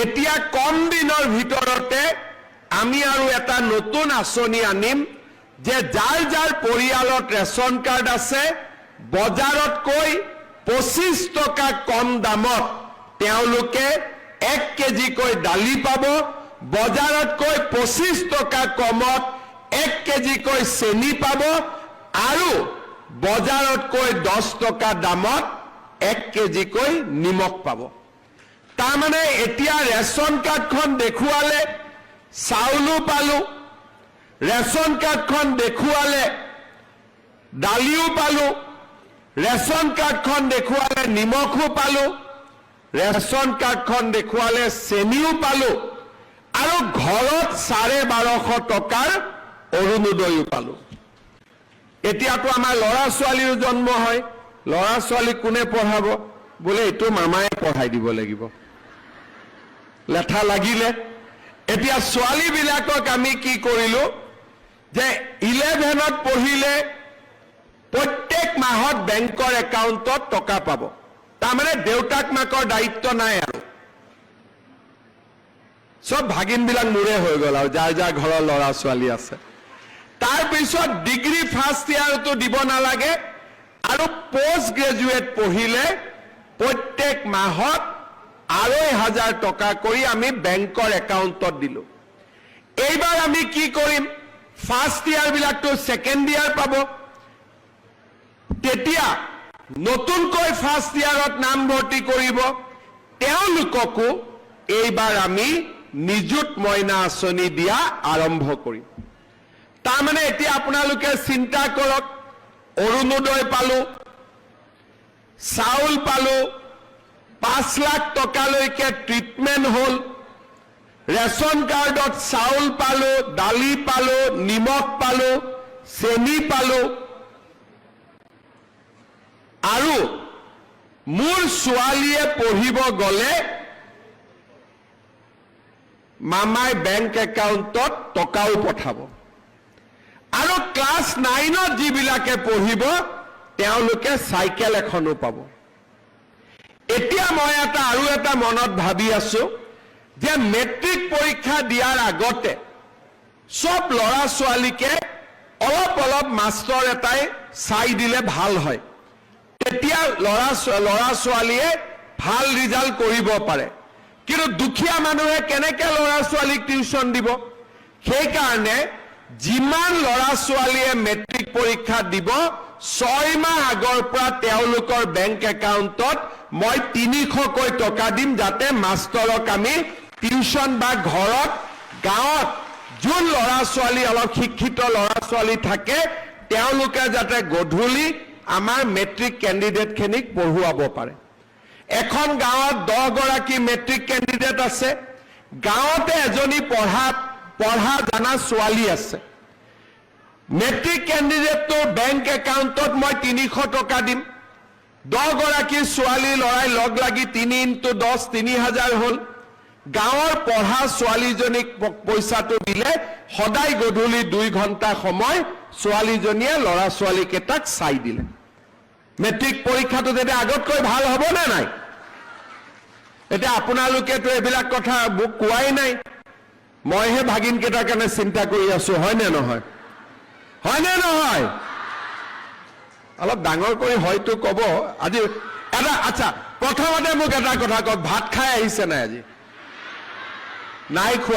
এতিয়া কম দিনৰ ভিতৰতে আমি আৰু এটা নতুন আঁচনি আনিম যে যাৰ যাৰ পৰিয়ালত ৰেচন কাৰ্ড আছে বজাৰতকৈ 25 টকা কম দামত তেওঁলোকে 1 কেজিকৈ দালি পাব বজাৰতকৈ 25 টকা কমত 1 কেজিকৈ চেনি পাব আৰু বজাৰতকৈ 10 টকা দামত 1 কেজিকৈ নিমখ পাব তাৰমানে এতিয়া ৰেচন কাৰ্ডখন দেখুৱালে চাউলো পালো ৰেচন কাৰ্ডখন দেখুৱালে দালিও পালো ৰেচন কাৰ্ডখন দেখুৱালে নিমখো পালো ৰেচন কাৰ্ডখন দেখুৱালে চেনিও পালো আৰু ঘৰত 1250 টকাৰ অৰুণোদয়ো পালো এতিয়াতো আমাৰ ল'ৰা ছোৱালীৰ জন্ম হয় ল'ৰা ছোৱালী কোনে পঢ়াব বোলে এটো মামায়ে পঢ়াই দিব লাগিব লেঠা লাগিলে এতিয়া ছোৱালী বিলাকক আমি কি কৰিলো যে 11ত পঢ়িলে প্ৰত্যেক মাহত বেংকৰ একাউণ্টত টকা পাব তাৰমানে দেউতাক মাকৰ দায়িত্ব নাই আৰু সব ভাগিন বিলাক মুৰে হৈ গল আৰু যাৰ যাৰ ঘৰৰ ল'ৰা ছোৱালী আছে তাৰ পিছত ডিগ্ৰী ফাৰ্ষ্ট ইয়াৰটো দিব নালাগে আৰু পোষ্ট গ্ৰেজুৱেট পঢ়িলে প্ৰত্যেক মাহত 2,500 টকা কৰি আমি বেংকৰ একাউণ্টত দিলো এইবাৰ আমি কি কৰিম ফাৰ্ষ্ট ইয়াৰ বিলাকটো সেকেন্ড ইয়াৰ পাব তেতিয়া নতুনকৈ ফাৰ্ষ্ট ইয়াৰত নাম ভৰ্তি কৰিব তেওঁলোককো এইবাৰ আমি নিযুত মইনা আঁচনি দিয়া আৰম্ভ কৰিম তাৰমানে এতিয়া আপোনালোকে চিন্তা কৰক অৰুণোদয় পালো চাউল পালো 5 লাখ টকালৈকে ট্ৰিটমেন্ট হল ৰেচন কাৰ্ডত চাউল পালো দালি পালো নিমখ পালো চেনি পালো আৰু মোৰ ছোৱালীয়ে পঢ়িব গলে মামাই বেংক একাউণ্টত টকাও পঠাব আৰু ক্লাছ 9ত যিবিলাকে পঢ়িব তেওঁলোকে চাইকেল এখনো পাব এতিয়া মই আৰু এটা মনত ভাবি আছো যে মেট্ৰিক পৰীক্ষা দিয়াৰ আগতে সব ল'ৰা ছোৱালীকে অলপ মাষ্টৰ এটাই চাই দিলে ভাল হয় তেতিয়া ল'ৰা ছোৱালীয়ে ভাল ৰিজাল্ট কৰিব পাৰে কিন্তু দুখীয়া মানুহে কেনেকৈ ল'ৰা ছোৱালীক টিউচন দিব সেই কাৰণে যিমান ল'ৰা ছোৱালীয়ে মেট্ৰিক পৰীক্ষা দিব 6 মাহ আগৰ পৰা তেওঁলোকৰ বেংক একাউণ্টত মই 300কৈ টকা দিম যাতে মাষ্টৰক আমি টিউচন বা ঘৰত গাঁৱত যোন ল'ৰা ছোৱালী অলপ শিক্ষিত ল'ৰা ছোৱালী থাকে তেওঁলোকে যাতে গধূলি আমাৰ মেট্ৰিক কেণ্ডিডেট খিনিক পঢ়ুৱাব পাৰে এখন গাঁৱত 10 গৰাকী মেট্ৰিক কেণ্ডিডেট আছে গাঁৱতে এজনী পঢ়া জানা ছোৱালী আছে মেট্ৰিক কেণ্ডিডেটটো বেংক একাউণ্টত মই 300 টকা দিম 10 গৰাকী ছোৱালী লৰাই লগ লাগি 3 × 10 3000 হল গাঁৱৰ পঢ়া ছোৱালীজনীক পইচাটো দিলে সদায় গধূলি 2 ঘণ্টা সময় ছোৱালীজনীয়ে ল'ৰা ছোৱালী কেইটাক চাই দিলে মেট্ৰিক পৰীক্ষাটো যেতিয়া আগতকৈ ভাল হ'ব নে নাই এতিয়া আপোনালোকেতো এইবিলাক কথা মোক কোৱাই নাই মইহে ভাগিন কেইটাৰ কাৰণে চিন্তা কৰি আছো হয় নে নহয় অলপ ডাঙৰ কৰি হয়তো কব আজি এটা আচ্ছা প্ৰথমতে মোক এটা কথা কওক ভাত খাই আহিছে নাই আজি নাই খোৱা